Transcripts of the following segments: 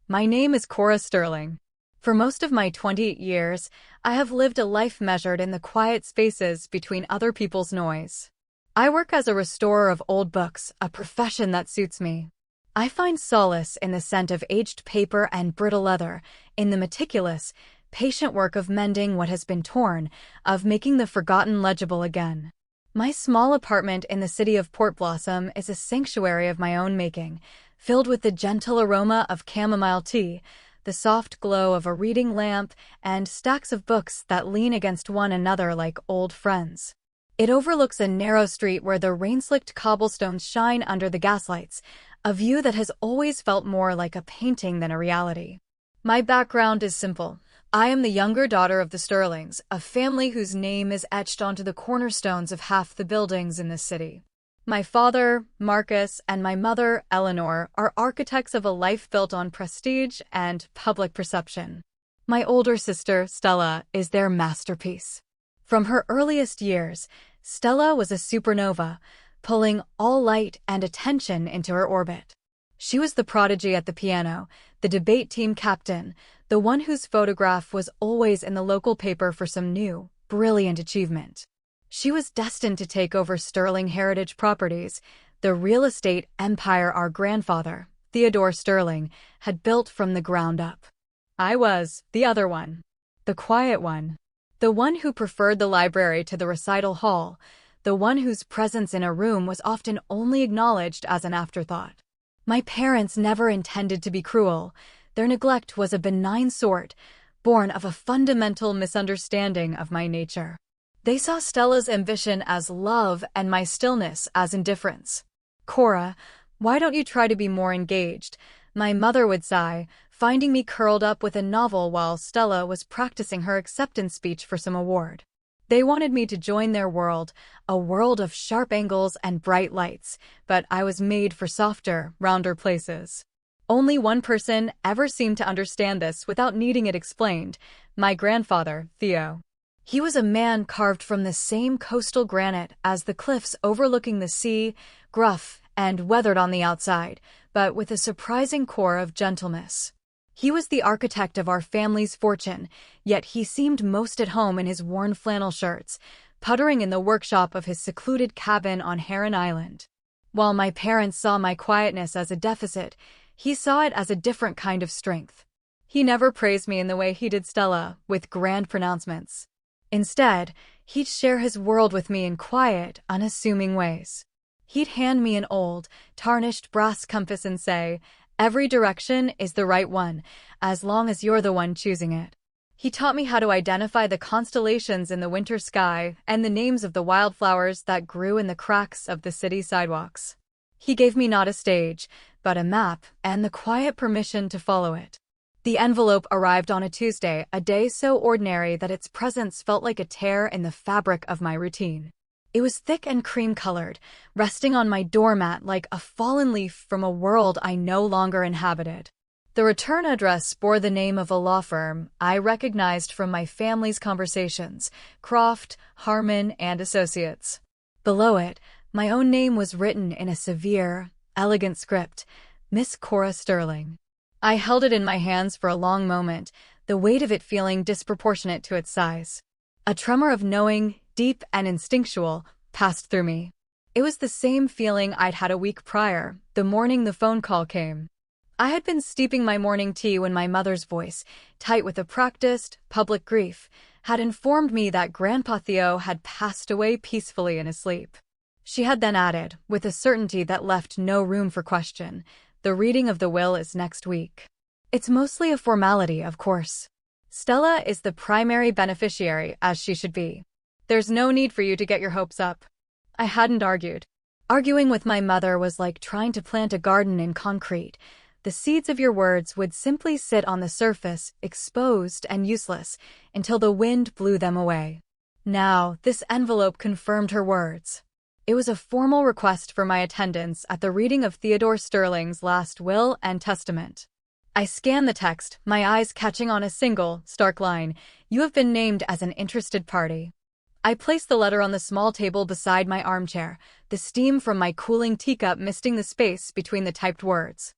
My name is Cora Sterling. For most of my 28 years, I have lived a life measured in the quiet spaces between other people's noise. I work as a restorer of old books, a profession that suits me. I find solace in the scent of aged paper and brittle leather, in the meticulous, patient work of mending what has been torn, of making the forgotten legible again. My small apartment in the city of Port Blossom is a sanctuary of my own making, filled with the gentle aroma of chamomile tea, the soft glow of a reading lamp, and stacks of books that lean against one another like old friends. It overlooks a narrow street where the rain-slicked cobblestones shine under the gaslights, a view that has always felt more like a painting than a reality. My background is simple. I am the younger daughter of the Sterlings, a family whose name is etched onto the cornerstones of half the buildings in this city. My father, Marcus, and my mother, Eleanor, are architects of a life built on prestige and public perception. My older sister, Stella, is their masterpiece. From her earliest years, Stella was a supernova, pulling all light and attention into her orbit. She was the prodigy at the piano, the debate team captain, the one whose photograph was always in the local paper for some new, brilliant achievement. She was destined to take over Sterling Heritage Properties, the real estate empire our grandfather, Theodore Sterling, had built from the ground up. I was the other one, the quiet one, the one who preferred the library to the recital hall, the one whose presence in a room was often only acknowledged as an afterthought. My parents never intended to be cruel. Their neglect was a benign sort, born of a fundamental misunderstanding of my nature. They saw Stella's ambition as love and my stillness as indifference. "Cora, why don't you try to be more engaged?" my mother would sigh, finding me curled up with a novel while Stella was practicing her acceptance speech for some award. They wanted me to join their world, a world of sharp angles and bright lights, but I was made for softer, rounder places. Only one person ever seemed to understand this without needing it explained: my grandfather, Theo. He was a man carved from the same coastal granite as the cliffs overlooking the sea, gruff and weathered on the outside, but with a surprising core of gentleness. He was the architect of our family's fortune, yet he seemed most at home in his worn flannel shirts, puttering in the workshop of his secluded cabin on Heron Island. While my parents saw my quietness as a deficit, he saw it as a different kind of strength. He never praised me in the way he did Stella, with grand pronouncements. Instead, he'd share his world with me in quiet, unassuming ways. He'd hand me an old, tarnished brass compass and say, "Every direction is the right one, as long as you're the one choosing it." He taught me how to identify the constellations in the winter sky and the names of the wildflowers that grew in the cracks of the city sidewalks. He gave me not a stage, but a map and the quiet permission to follow it. The envelope arrived on a Tuesday, a day so ordinary that its presence felt like a tear in the fabric of my routine. It was thick and cream-colored, resting on my doormat like a fallen leaf from a world I no longer inhabited. The return address bore the name of a law firm I recognized from my family's conversations: Croft, Harmon, and Associates. Below it, my own name was written in a severe, elegant script: Miss Cora Sterling. I held it in my hands for a long moment, the weight of it feeling disproportionate to its size. A tremor of knowing, deep and instinctual, passed through me. It was the same feeling I'd had a week prior, the morning the phone call came. I had been steeping my morning tea when my mother's voice, tight with a practiced, public grief, had informed me that Grandpa Theo had passed away peacefully in his sleep. She had then added, with a certainty that left no room for question, "The reading of the will is next week." It's mostly a formality, of course. Stella is the primary beneficiary, as she should be. There's no need for you to get your hopes up. I hadn't argued. Arguing with my mother was like trying to plant a garden in concrete. The seeds of your words would simply sit on the surface, exposed and useless, until the wind blew them away. Now, this envelope confirmed her words. It was a formal request for my attendance at the reading of Theodore Sterling's last will and testament. I scanned the text, my eyes catching on a single, stark line: "You have been named as an interested party." I placed the letter on the small table beside my armchair, the steam from my cooling teacup misting the space between the typed words.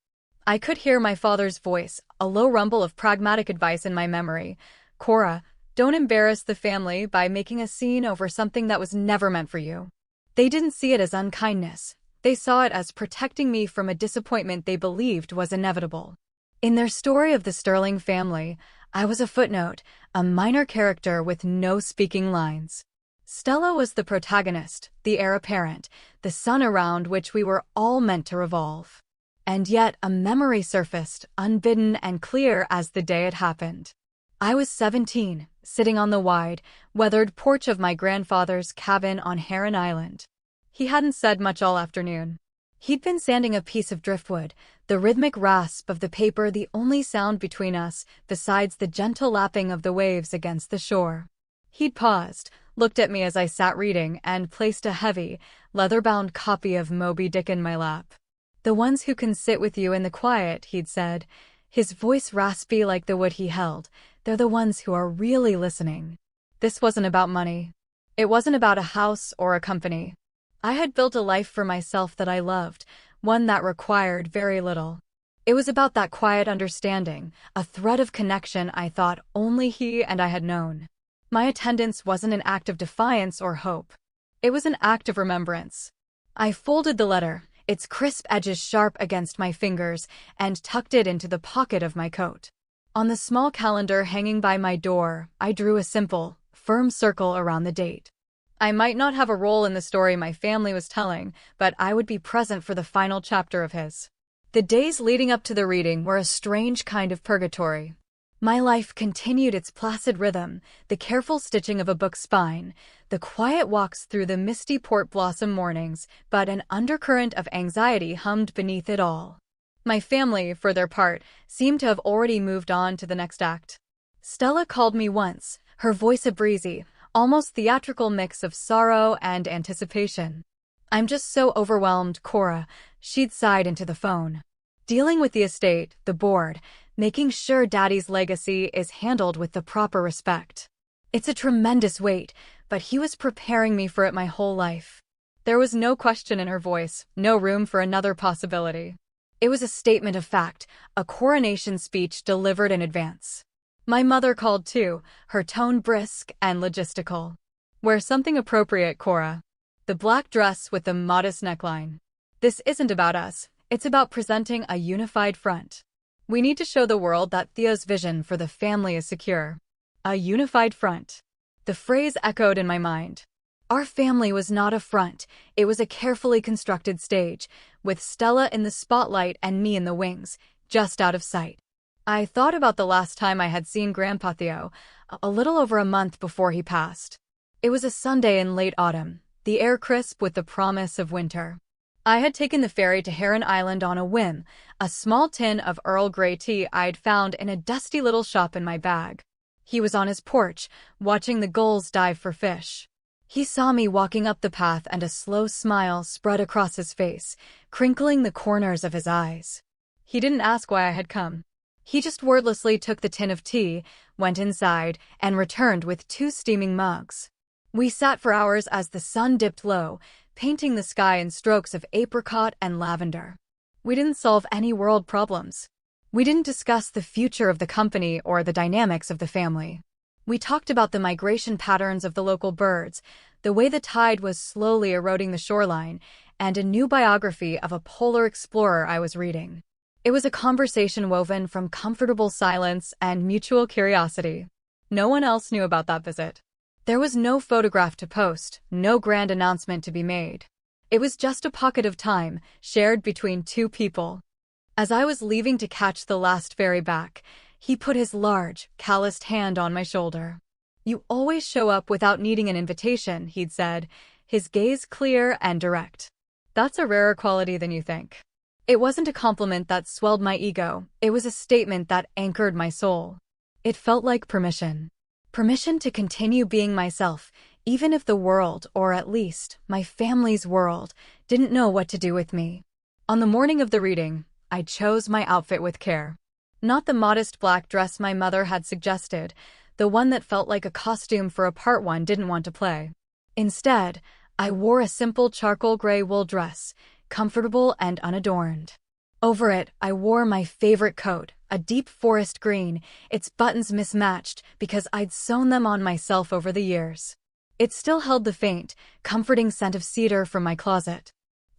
I could hear my father's voice, a low rumble of pragmatic advice in my memory. Cora, don't embarrass the family by making a scene over something that was never meant for you. They didn't see it as unkindness. They saw it as protecting me from a disappointment they believed was inevitable. In their story of the Sterling family, I was a footnote, a minor character with no speaking lines. Stella was the protagonist, the heir apparent, the sun around which we were all meant to revolve. And yet a memory surfaced, unbidden and clear as the day it happened. I was 17, sitting on the wide, weathered porch of my grandfather's cabin on Heron Island. He hadn't said much all afternoon. He'd been sanding a piece of driftwood, the rhythmic rasp of the paper the only sound between us, besides the gentle lapping of the waves against the shore. He'd paused, looked at me as I sat reading, and placed a heavy, leather-bound copy of Moby Dick in my lap. "The ones who can sit with you in the quiet," he'd said, his voice raspy like the wood he held, "they're the ones who are really listening." This wasn't about money. It wasn't about a house or a company. I had built a life for myself that I loved, one that required very little. It was about that quiet understanding, a thread of connection I thought only he and I had known. My attendance wasn't an act of defiance or hope. It was an act of remembrance. I folded the letter, its crisp edges sharp against my fingers, and tucked it into the pocket of my coat. On the small calendar hanging by my door, I drew a simple, firm circle around the date. I might not have a role in the story my family was telling, but I would be present for the final chapter of his. The days leading up to the reading were a strange kind of purgatory. My life continued its placid rhythm, the careful stitching of a book's spine, the quiet walks through the misty port blossom mornings, but an undercurrent of anxiety hummed beneath it all. My family, for their part, seemed to have already moved on to the next act. Stella called me once, her voice a breezy, almost theatrical mix of sorrow and anticipation. "I'm just so overwhelmed, Cora," she'd sighed into the phone. "Dealing with the estate, the board, making sure Daddy's legacy is handled with the proper respect. It's a tremendous weight, but he was preparing me for it my whole life." There was no question in her voice, no room for another possibility. It was a statement of fact, a coronation speech delivered in advance. My mother called too, her tone brisk and logistical. "Wear something appropriate, Cora. The black dress with the modest neckline. This isn't about us, it's about presenting a unified front. We need to show the world that Theo's vision for the family is secure." A unified front. The phrase echoed in my mind. Our family was not a front, it was a carefully constructed stage, with Stella in the spotlight and me in the wings, just out of sight. I thought about the last time I had seen Grandpa Theo, a little over a month before he passed. It was a Sunday in late autumn, the air crisp with the promise of winter. I had taken the ferry to Heron Island on a whim, a small tin of Earl Grey tea I'd found in a dusty little shop in my bag. He was on his porch, watching the gulls dive for fish. He saw me walking up the path and a slow smile spread across his face, crinkling the corners of his eyes. He didn't ask why I had come. He just wordlessly took the tin of tea, went inside, and returned with 2 steaming mugs. We sat for hours as the sun dipped low, painting the sky in strokes of apricot and lavender. We didn't solve any world problems. We didn't discuss the future of the company or the dynamics of the family. We talked about the migration patterns of the local birds, the way the tide was slowly eroding the shoreline, and a new biography of a polar explorer I was reading. It was a conversation woven from comfortable silence and mutual curiosity. No one else knew about that visit. There was no photograph to post, no grand announcement to be made. It was just a pocket of time, shared between 2 people. As I was leaving to catch the last ferry back, he put his large, calloused hand on my shoulder. "You always show up without needing an invitation," he'd said, his gaze clear and direct. "That's a rarer quality than you think." It wasn't a compliment that swelled my ego, it was a statement that anchored my soul. It felt like permission. Permission to continue being myself, even if the world, or at least my family's world, didn't know what to do with me. On the morning of the reading, I chose my outfit with care. Not the modest black dress my mother had suggested, the one that felt like a costume for a part one didn't want to play. Instead, I wore a simple charcoal gray wool dress, comfortable and unadorned. Over it, I wore my favorite coat, a deep forest green, its buttons mismatched because I'd sewn them on myself over the years. It still held the faint, comforting scent of cedar from my closet.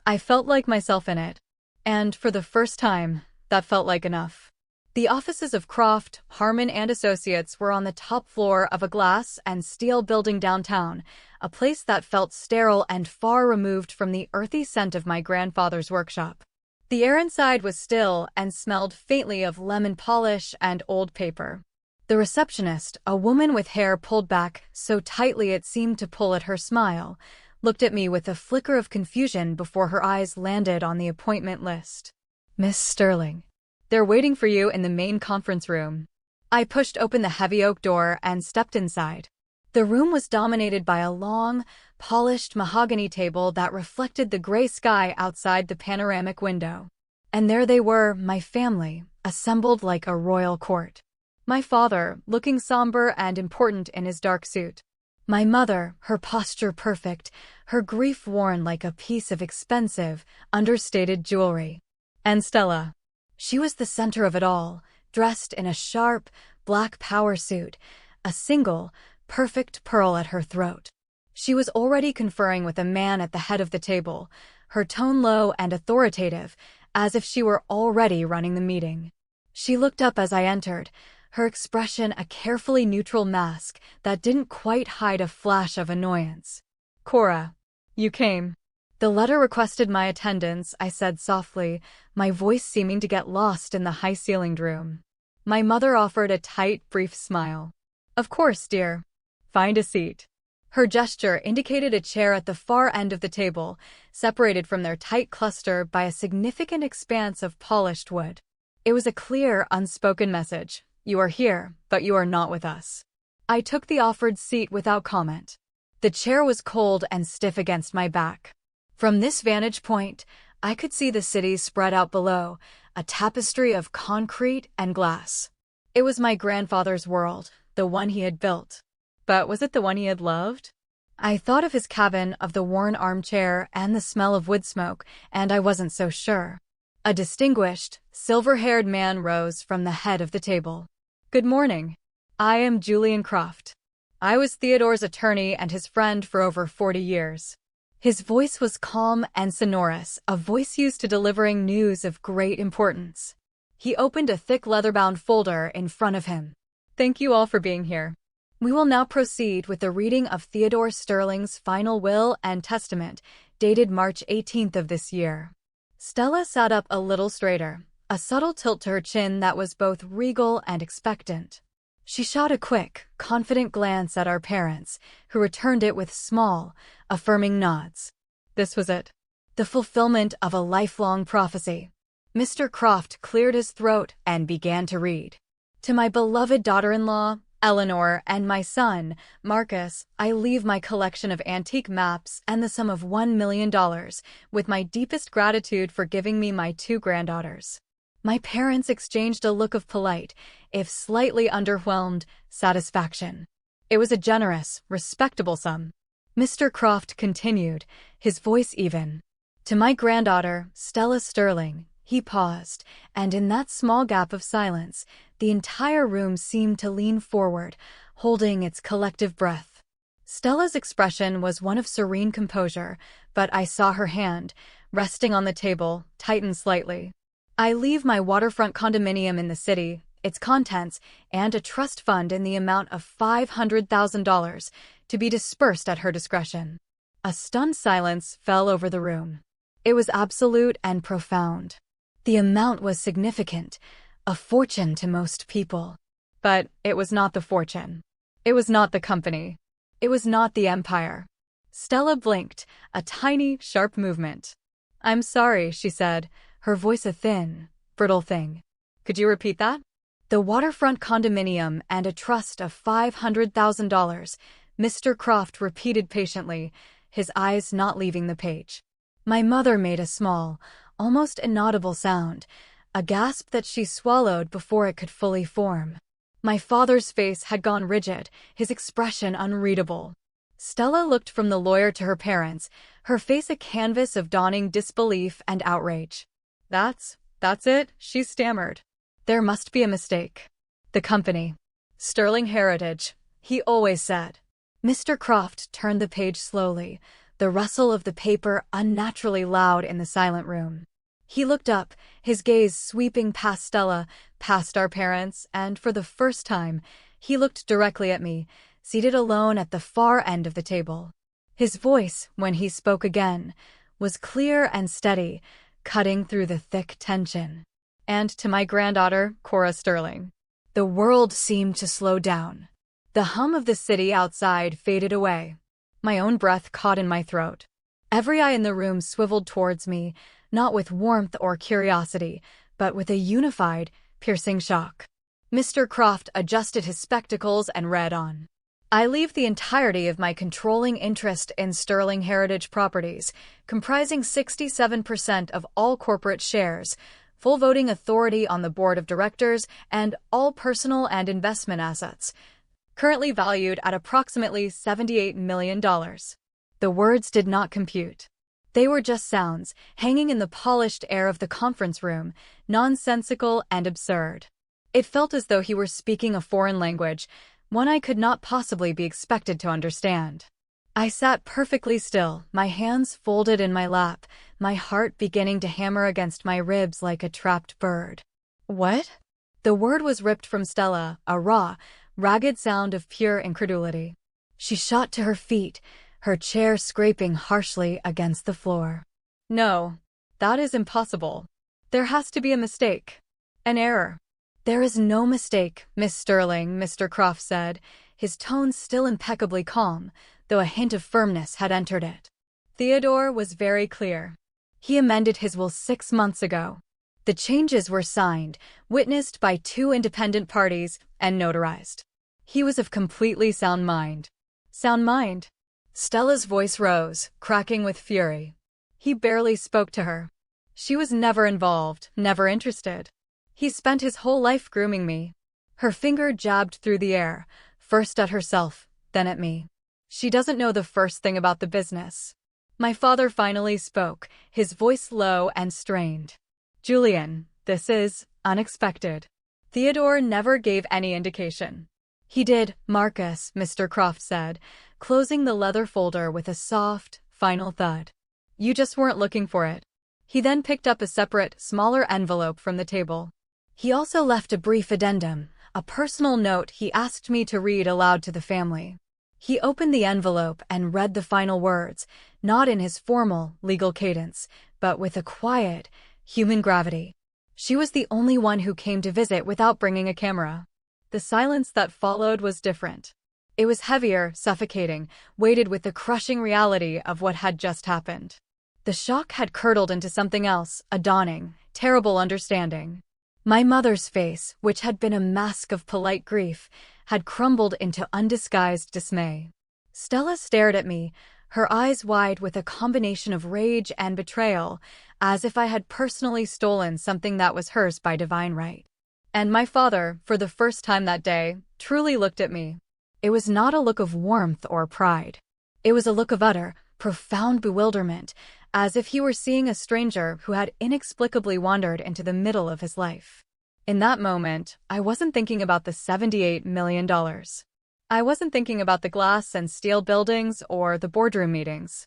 I felt like myself in it. And for the first time, that felt like enough. The offices of Croft, Harmon and Associates were on the top floor of a glass and steel building downtown, a place that felt sterile and far removed from the earthy scent of my grandfather's workshop. The air inside was still and smelled faintly of lemon polish and old paper. The receptionist, a woman with hair pulled back so tightly it seemed to pull at her smile, looked at me with a flicker of confusion before her eyes landed on the appointment list. "Miss Sterling, they're waiting for you in the main conference room." I pushed open the heavy oak door and stepped inside. The room was dominated by a long, polished mahogany table that reflected the gray sky outside the panoramic window. And there they were, my family, assembled like a royal court. My father, looking somber and important in his dark suit. My mother, her posture perfect, her grief worn like a piece of expensive, understated jewelry. And Stella. She was the center of it all, dressed in a sharp, black power suit, a single, perfect pearl at her throat. She was already conferring with a man at the head of the table, her tone low and authoritative, as if she were already running the meeting. She looked up as I entered, her expression a carefully neutral mask that didn't quite hide a flash of annoyance. "Cora, you came." "The letter requested my attendance," I said softly, my voice seeming to get lost in the high-ceilinged room. My mother offered a tight, brief smile. "Of course, dear. Find a seat." Her gesture indicated a chair at the far end of the table, separated from their tight cluster by a significant expanse of polished wood. It was a clear, unspoken message. "You are here, but you are not with us." I took the offered seat without comment. The chair was cold and stiff against my back. From this vantage point, I could see the city spread out below, a tapestry of concrete and glass. It was my grandfather's world, the one he had built. But was it the one he had loved? I thought of his cabin, of the worn armchair and the smell of wood smoke, and I wasn't so sure. A distinguished, silver-haired man rose from the head of the table. "Good morning. I am Julian Croft. I was Theodore's attorney and his friend for over 40 years. His voice was calm and sonorous, a voice used to delivering news of great importance. He opened a thick leather-bound folder in front of him. "Thank you all for being here. We will now proceed with the reading of Theodore Sterling's final will and testament, dated March 18th of this year." Stella sat up a little straighter, a subtle tilt to her chin that was both regal and expectant. She shot a quick, confident glance at our parents, who returned it with small, affirming nods. This was it. The fulfillment of a lifelong prophecy. Mr. Croft cleared his throat and began to read. "To my beloved daughter-in-law, Eleanor, and my son, Marcus, I leave my collection of antique maps and the sum of $1 million, with my deepest gratitude for giving me my 2 granddaughters." My parents exchanged a look of polite, if slightly underwhelmed, satisfaction. It was a generous, respectable sum. Mr. Croft continued, his voice even. "To my granddaughter, Stella Sterling." He paused, and in that small gap of silence, the entire room seemed to lean forward, holding its collective breath. Stella's expression was one of serene composure, but I saw her hand, resting on the table, tighten slightly. "I leave my waterfront condominium in the city, its contents, and a trust fund in the amount of $500,000 to be dispersed at her discretion." A stunned silence fell over the room. It was absolute and profound. The amount was significant, a fortune to most people. But it was not the fortune. It was not the company. It was not the empire. Stella blinked, a tiny, sharp movement. "I'm sorry," she said, her voice a thin, brittle thing. "Could you repeat that?" "The waterfront condominium and a trust of $500,000, Mr. Croft repeated patiently, his eyes not leaving the page. My mother made a small, almost inaudible sound, a gasp that she swallowed before it could fully form. My father's face had gone rigid, his expression unreadable. Stella looked from the lawyer to her parents, her face a canvas of dawning disbelief and outrage. "That's That's it, she stammered. There must be a mistake. The company. Sterling Heritage, he always said. Mr. Croft turned the page slowly, the rustle of the paper unnaturally loud in the silent room. He looked up, his gaze sweeping past Stella, past our parents, and for the first time, he looked directly at me, seated alone at the far end of the table. His voice, when he spoke again, was clear and steady, cutting through the thick tension. And to my granddaughter, Cora Sterling. The world seemed to slow down. The hum of the city outside faded away. My own breath caught in my throat. Every eye in the room swiveled towards me, not with warmth or curiosity, but with a unified, piercing shock. Mr. Croft adjusted his spectacles and read on. I leave the entirety of my controlling interest in Sterling Heritage Properties, comprising 67% of all corporate shares, full voting authority on the board of directors, and all personal and investment assets, currently valued at approximately $78 million. The words did not compute. They were just sounds, hanging in the polished air of the conference room, nonsensical and absurd. It felt as though he were speaking a foreign language, one I could not possibly be expected to understand. I sat perfectly still, my hands folded in my lap, my heart beginning to hammer against my ribs like a trapped bird. What? The word was ripped from Stella, a raw, ragged sound of pure incredulity. She shot to her feet, her chair scraping harshly against the floor. No, that is impossible. There has to be a mistake. An error. There is no mistake, Miss Sterling, Mr. Croft said, his tone still impeccably calm, though a hint of firmness had entered it. Theodore was very clear. He amended his will 6 months ago. The changes were signed, witnessed by 2 independent parties, and notarized. He was of completely sound mind. Sound mind? Stella's voice rose, cracking with fury. He barely spoke to her. She was never involved, never interested. He spent his whole life grooming me. Her finger jabbed through the air, first at herself, then at me. She doesn't know the first thing about the business. My father finally spoke, his voice low and strained. Julian, this is unexpected. Theodore never gave any indication. He did, Marcus, Mr. Croft said, closing the leather folder with a soft, final thud. You just weren't looking for it. He then picked up a separate, smaller envelope from the table. He also left a brief addendum, a personal note he asked me to read aloud to the family. He opened the envelope and read the final words, not in his formal, legal cadence, but with a quiet, human gravity. She was the only one who came to visit without bringing a camera. The silence that followed was different. It was heavier, suffocating, weighted with the crushing reality of what had just happened. The shock had curdled into something else, a dawning, terrible understanding. My mother's face, which had been a mask of polite grief, had crumbled into undisguised dismay. Stella stared at me, her eyes wide with a combination of rage and betrayal, as if I had personally stolen something that was hers by divine right. And my father, for the first time that day, truly looked at me. It was not a look of warmth or pride. It was a look of utter, profound bewilderment, as if he were seeing a stranger who had inexplicably wandered into the middle of his life. In that moment, I wasn't thinking about the $78 million. I wasn't thinking about the glass and steel buildings or the boardroom meetings.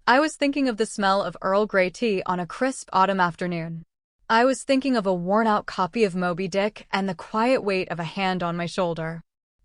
I was thinking of the smell of Earl Grey tea on a crisp autumn afternoon. I was thinking of a worn-out copy of Moby Dick and the quiet weight of a hand on my shoulder.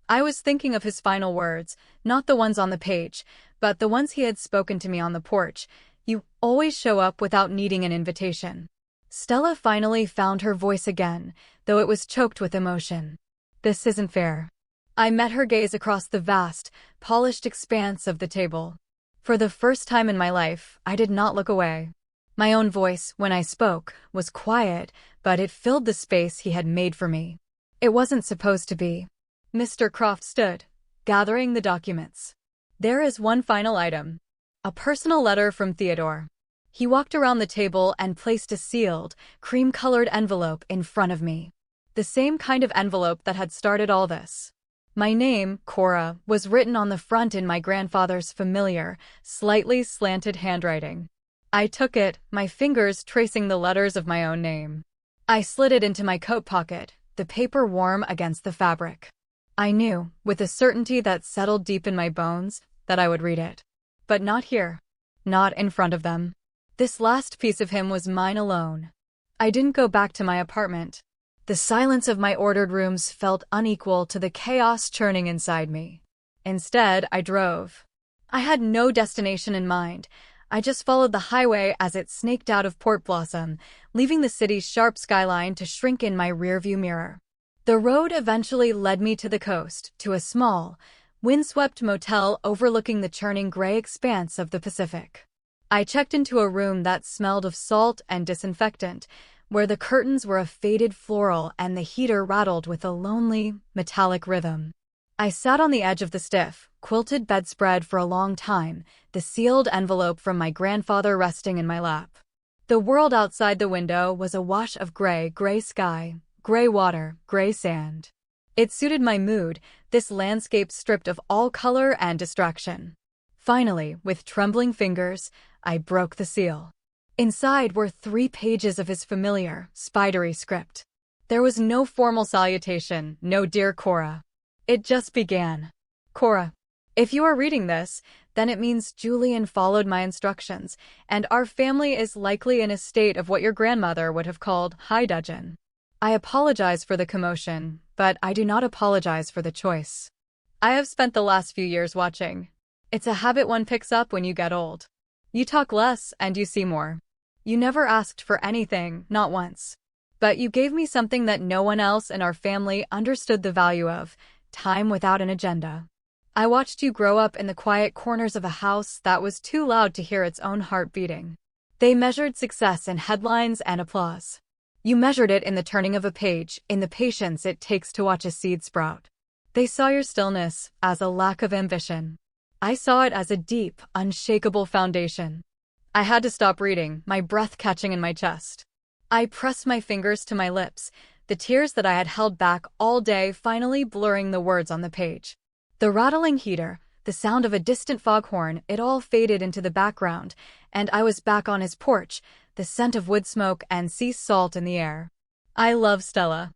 I was thinking of his final words, not the ones on the page, but the ones he had spoken to me on the porch. You always show up without needing an invitation. Stella finally found her voice again, though it was choked with emotion. This isn't fair. I met her gaze across the vast, polished expanse of the table. For the first time in my life, I did not look away. My own voice, when I spoke, was quiet, but it filled the space he had made for me. It wasn't supposed to be. Mr. Croft stood, gathering the documents. There is one final item. A personal letter from Theodore. He walked around the table and placed a sealed, cream-colored envelope in front of me. The same kind of envelope that had started all this. My name, Cora, was written on the front in my grandfather's familiar, slightly slanted handwriting. I took it, my fingers tracing the letters of my own name. I slid it into my coat pocket, the paper warm against the fabric. I knew, with a certainty that settled deep in my bones, that I would read it. But not here. Not in front of them. This last piece of him was mine alone. I didn't go back to my apartment. The silence of my ordered rooms felt unequal to the chaos churning inside me. Instead, I drove. I had no destination in mind. I just followed the highway as it snaked out of Port Blossom, leaving the city's sharp skyline to shrink in my rearview mirror. The road eventually led me to the coast, to a small, windswept motel overlooking the churning gray expanse of the Pacific. I checked into a room that smelled of salt and disinfectant, where the curtains were a faded floral and the heater rattled with a lonely, metallic rhythm. I sat on the edge of the stiff, quilted bedspread for a long time, the sealed envelope from my grandfather resting in my lap. The world outside the window was a wash of gray sky, gray water, gray sand. It suited my mood, this landscape stripped of all color and distraction. Finally, with trembling fingers, I broke the seal. Inside were 3 pages of his familiar, spidery script. There was no formal salutation, no "Dear Cora." It just began. Cora, if you are reading this, then it means Julian followed my instructions, and our family is likely in a state of what your grandmother would have called high dudgeon. I apologize for the commotion, but I do not apologize for the choice. I have spent the last few years watching. It's a habit one picks up when you get old. You talk less and you see more. You never asked for anything, not once. But you gave me something that no one else in our family understood the value of: time without an agenda. I watched you grow up in the quiet corners of a house that was too loud to hear its own heart beating. They measured success in headlines and applause. You measured it in the turning of a page, in the patience it takes to watch a seed sprout. They saw your stillness as a lack of ambition. I saw it as a deep, unshakable foundation. I had to stop reading, my breath catching in my chest. I pressed my fingers to my lips, the tears that I had held back all day finally blurring the words on the page. The rattling heater, the sound of a distant foghorn, it all faded into the background, and I was back on his porch, the scent of wood smoke and sea salt in the air. I love Stella.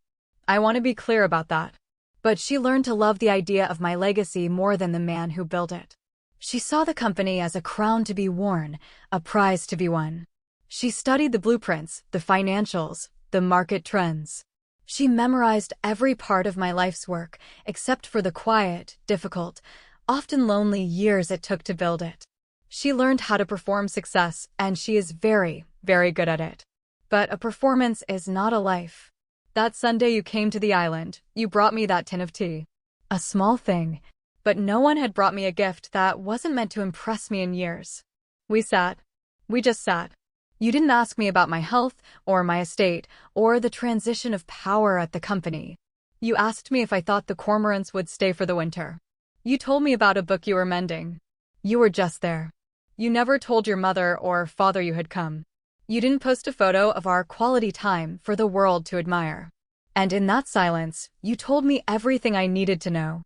I want to be clear about that. But she learned to love the idea of my legacy more than the man who built it. She saw the company as a crown to be worn, a prize to be won. She studied the blueprints, the financials, the market trends. She memorized every part of my life's work, except for the quiet, difficult, often lonely years it took to build it. She learned how to perform success, and she is very, very good at it. But a performance is not a life. That Sunday you came to the island, you brought me that tin of tea. A small thing, but no one had brought me a gift that wasn't meant to impress me in years. We just sat. You didn't ask me about my health, or my estate, or the transition of power at the company. You asked me if I thought the cormorants would stay for the winter. You told me about a book you were mending. You were just there. You never told your mother or father you had come. You didn't post a photo of our quality time for the world to admire. And in that silence, you told me everything I needed to know.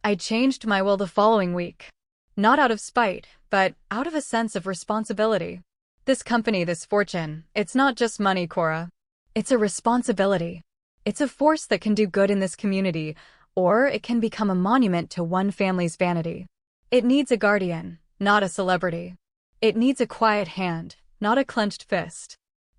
I changed my will the following week. Not out of spite, but out of a sense of responsibility. This company, this fortune, it's not just money, Cora. It's a responsibility. It's a force that can do good in this community, or it can become a monument to one family's vanity. It needs a guardian, not a celebrity. It needs a quiet hand, not a clenched fist.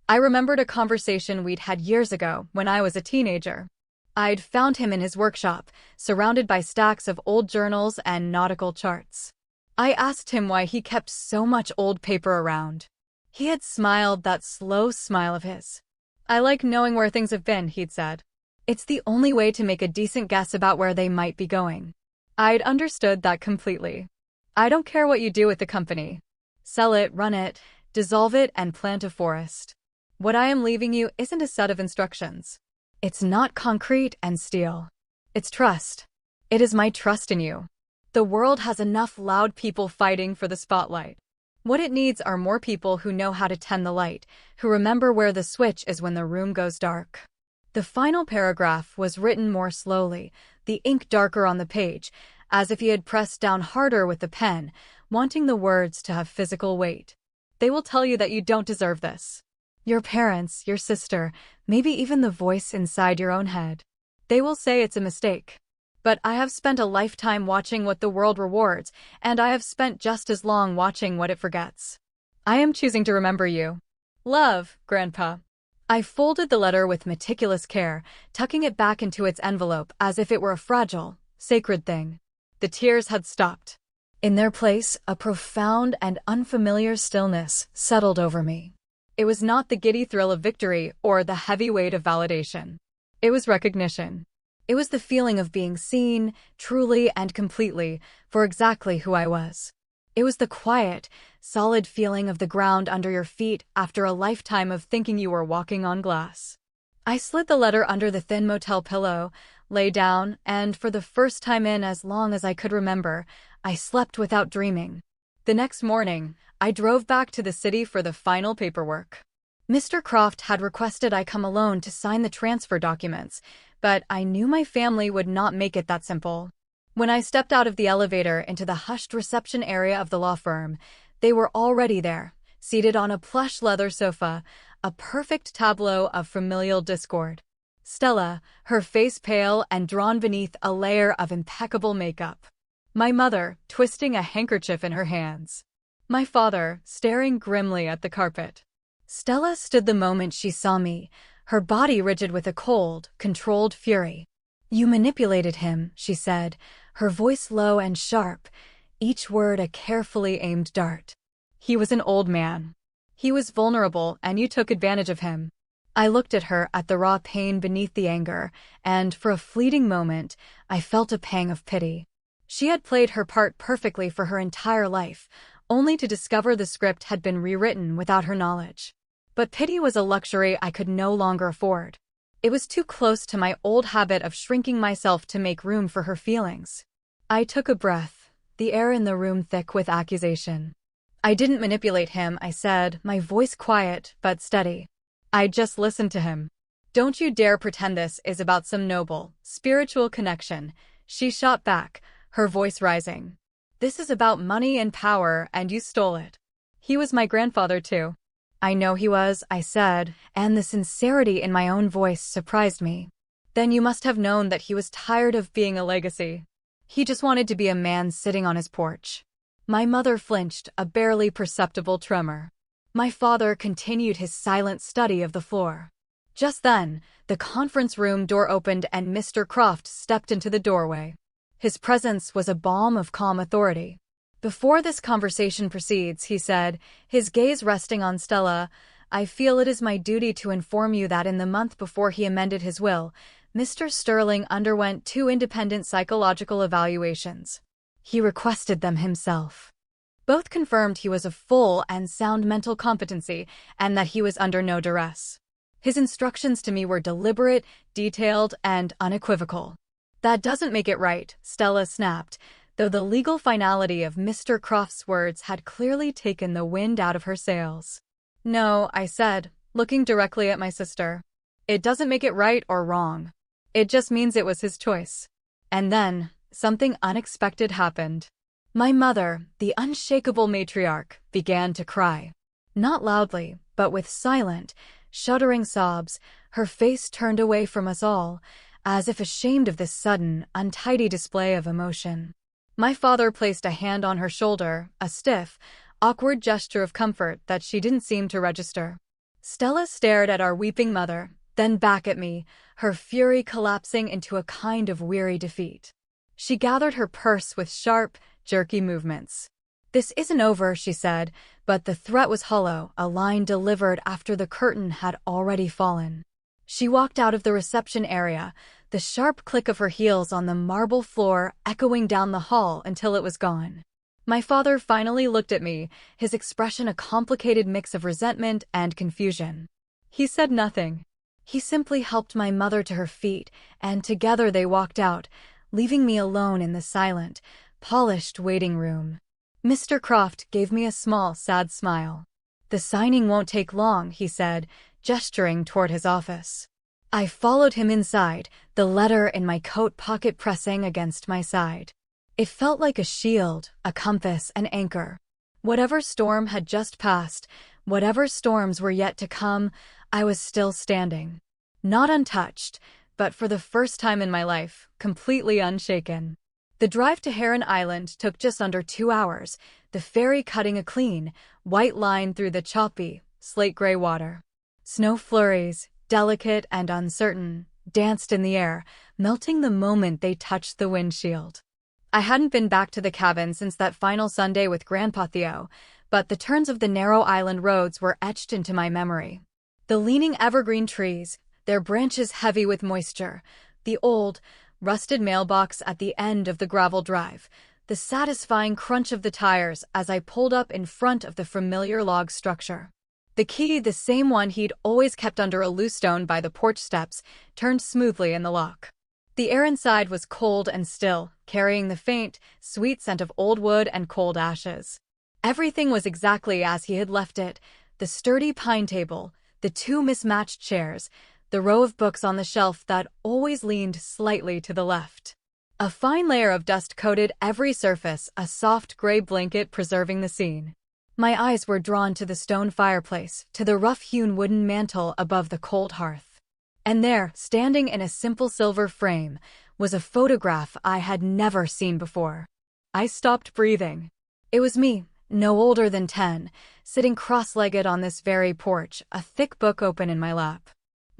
I remembered a conversation we'd had years ago when I was a teenager. I'd found him in his workshop, surrounded by stacks of old journals and nautical charts. I asked him why he kept so much old paper around. He had smiled, that slow smile of his. I like knowing where things have been, he'd said. It's the only way to make a decent guess about where they might be going. I'd understood that completely. I don't care what you do with the company. Sell it, run it, dissolve it, and plant a forest. What I am leaving you isn't a set of instructions. It's not concrete and steel. It's trust. It is my trust in you. The world has enough loud people fighting for the spotlight. What it needs are more people who know how to tend the light, who remember where the switch is when the room goes dark. The final paragraph was written more slowly, the ink darker on the page, as if he had pressed down harder with the pen, wanting the words to have physical weight. They will tell you that you don't deserve this. Your parents, your sister, maybe even the voice inside your own head. They will say it's a mistake. But I have spent a lifetime watching what the world rewards, and I have spent just as long watching what it forgets. I am choosing to remember you. Love, Grandpa. I folded the letter with meticulous care, tucking it back into its envelope as if it were a fragile, sacred thing. The tears had stopped. In their place, a profound and unfamiliar stillness settled over me. It was not the giddy thrill of victory or the heavy weight of validation. It was recognition. It was the feeling of being seen, truly and completely, for exactly who I was. It was the quiet, solid feeling of the ground under your feet after a lifetime of thinking you were walking on glass. I slid the letter under the thin motel pillow, lay down, and for the first time in as long as I could remember, I slept without dreaming. The next morning, I drove back to the city for the final paperwork. Mr. Croft had requested I come alone to sign the transfer documents, but I knew my family would not make it that simple. When I stepped out of the elevator into the hushed reception area of the law firm, they were already there, seated on a plush leather sofa, a perfect tableau of familial discord. Stella, her face pale and drawn beneath a layer of impeccable makeup. My mother, twisting a handkerchief in her hands. My father, staring grimly at the carpet. Stella stood the moment she saw me, her body rigid with a cold, controlled fury. "You manipulated him," she said, her voice low and sharp, each word a carefully aimed dart. "He was an old man. He was vulnerable, and you took advantage of him." I looked at her at the raw pain beneath the anger, and for a fleeting moment, I felt a pang of pity. She had played her part perfectly for her entire life, only to discover the script had been rewritten without her knowledge. But pity was a luxury I could no longer afford. It was too close to my old habit of shrinking myself to make room for her feelings. I took a breath, the air in the room thick with accusation. "I didn't manipulate him," I said, my voice quiet but steady. "I just listened to him. Don't you dare pretend this is about some noble, spiritual connection," she shot back, her voice rising. "This is about money and power, and you stole it. He was my grandfather, too." "I know he was," I said, and the sincerity in my own voice surprised me. "Then you must have known that he was tired of being a legacy. He just wanted to be a man sitting on his porch." My mother flinched, a barely perceptible tremor. My father continued his silent study of the floor. Just then, the conference room door opened and Mr. Croft stepped into the doorway. His presence was a balm of calm authority. "Before this conversation proceeds," he said, his gaze resting on Stella, "I feel it is my duty to inform you that in the month before he amended his will, Mr. Sterling underwent 2 independent psychological evaluations. He requested them himself. Both confirmed he was of full and sound mental competency and that he was under no duress. His instructions to me were deliberate, detailed, and unequivocal." "That doesn't make it right," Stella snapped, though the legal finality of Mr. Croft's words had clearly taken the wind out of her sails. "No," I said, looking directly at my sister. "It doesn't make it right or wrong. It just means it was his choice." And then, something unexpected happened. My mother, the unshakable matriarch, began to cry. Not loudly, but with silent, shuddering sobs, her face turned away from us all, as if ashamed of this sudden, untidy display of emotion. My father placed a hand on her shoulder, a stiff, awkward gesture of comfort that she didn't seem to register. Stella stared at our weeping mother, then back at me, her fury collapsing into a kind of weary defeat. She gathered her purse with sharp, jerky movements. "This isn't over," she said, but the threat was hollow, a line delivered after the curtain had already fallen. She walked out of the reception area, the sharp click of her heels on the marble floor echoing down the hall until it was gone. My father finally looked at me, his expression a complicated mix of resentment and confusion. He said nothing. He simply helped my mother to her feet, and together they walked out, leaving me alone in the silent, polished waiting room. Mr. Croft gave me a small, sad smile. "The signing won't take long," he said, gesturing toward his office. I followed him inside, the letter in my coat pocket pressing against my side. It felt like a shield, a compass, an anchor. Whatever storm had just passed, whatever storms were yet to come, I was still standing. Not untouched, but for the first time in my life, completely unshaken. The drive to Heron Island took just under 2 hours, the ferry cutting a clean, white line through the choppy, slate-gray water. Snow flurries, delicate and uncertain, danced in the air, melting the moment they touched the windshield. I hadn't been back to the cabin since that final Sunday with Grandpa Theo, but the turns of the narrow island roads were etched into my memory. The leaning evergreen trees, their branches heavy with moisture, the old, rusted mailbox at the end of the gravel drive, the satisfying crunch of the tires as I pulled up in front of the familiar log structure. The key, the same one he'd always kept under a loose stone by the porch steps, turned smoothly in the lock. The air inside was cold and still, carrying the faint, sweet scent of old wood and cold ashes. Everything was exactly as he had left it: the sturdy pine table, the 2 mismatched chairs, the row of books on the shelf that always leaned slightly to the left. A fine layer of dust coated every surface, a soft gray blanket preserving the scene. My eyes were drawn to the stone fireplace, to the rough-hewn wooden mantel above the cold hearth. And there, standing in a simple silver frame, was a photograph I had never seen before. I stopped breathing. It was me, no older than 10, sitting cross-legged on this very porch, a thick book open in my lap.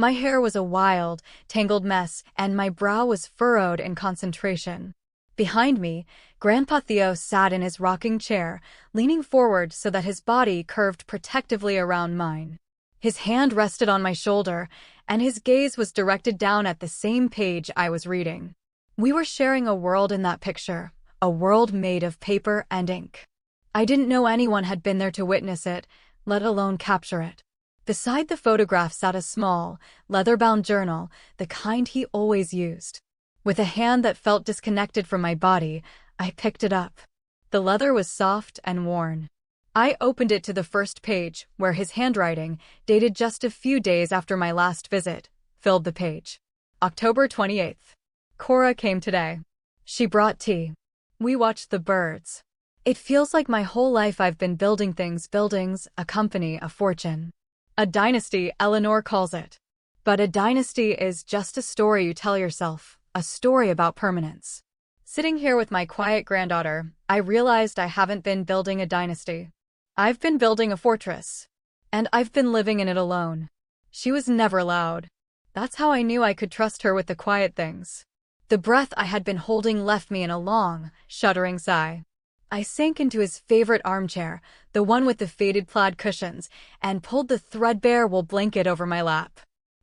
My hair was a wild, tangled mess, and my brow was furrowed in concentration. Behind me, Grandpa Theo sat in his rocking chair, leaning forward so that his body curved protectively around mine. His hand rested on my shoulder, and his gaze was directed down at the same page I was reading. We were sharing a world in that picture, a world made of paper and ink. I didn't know anyone had been there to witness it, let alone capture it. Beside the photograph sat a small, leather-bound journal, the kind he always used. With a hand that felt disconnected from my body, I picked it up. The leather was soft and worn. I opened it to the first page, where his handwriting, dated just a few days after my last visit, filled the page. October 28th. Cora came today. She brought tea. We watched the birds. It feels like my whole life I've been building things, buildings, a company, a fortune. A dynasty, Eleanor calls it. But a dynasty is just a story you tell yourself. A story about permanence. Sitting here with my quiet granddaughter, I realized I haven't been building a dynasty. I've been building a fortress. And I've been living in it alone. She was never loud. That's how I knew I could trust her with the quiet things. The breath I had been holding left me in a long, shuddering sigh. I sank into his favorite armchair, the one with the faded plaid cushions, and pulled the threadbare wool blanket over my lap.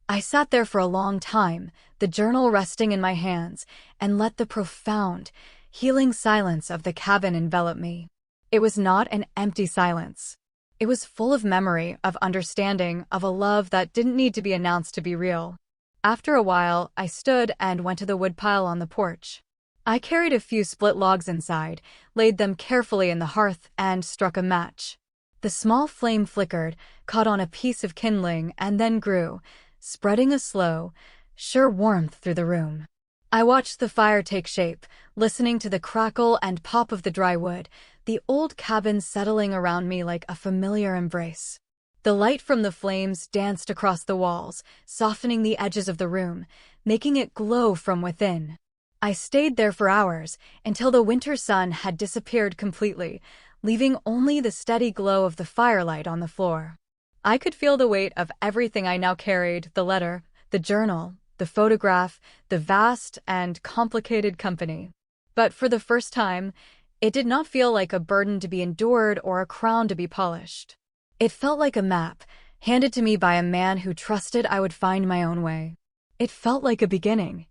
I sat there for a long time, the journal resting in my hands, and let the profound, healing silence of the cabin envelop me. It was not an empty silence. It was full of memory, of understanding, of a love that didn't need to be announced to be real. After a while, I stood and went to the woodpile on the porch. I carried a few split logs inside, laid them carefully in the hearth, and struck a match. The small flame flickered, caught on a piece of kindling, and then grew, spreading a slow, sure warmth through the room. I watched the fire take shape, listening to the crackle and pop of the dry wood, the old cabin settling around me like a familiar embrace. The light from the flames danced across the walls, softening the edges of the room, making it glow from within. I stayed there for hours, until the winter sun had disappeared completely, leaving only the steady glow of the firelight on the floor. I could feel the weight of everything I now carried: the letter, the journal, the photograph, the vast and complicated company. But for the first time, it did not feel like a burden to be endured or a crown to be polished. It felt like a map, handed to me by a man who trusted I would find my own way. It felt like a beginning,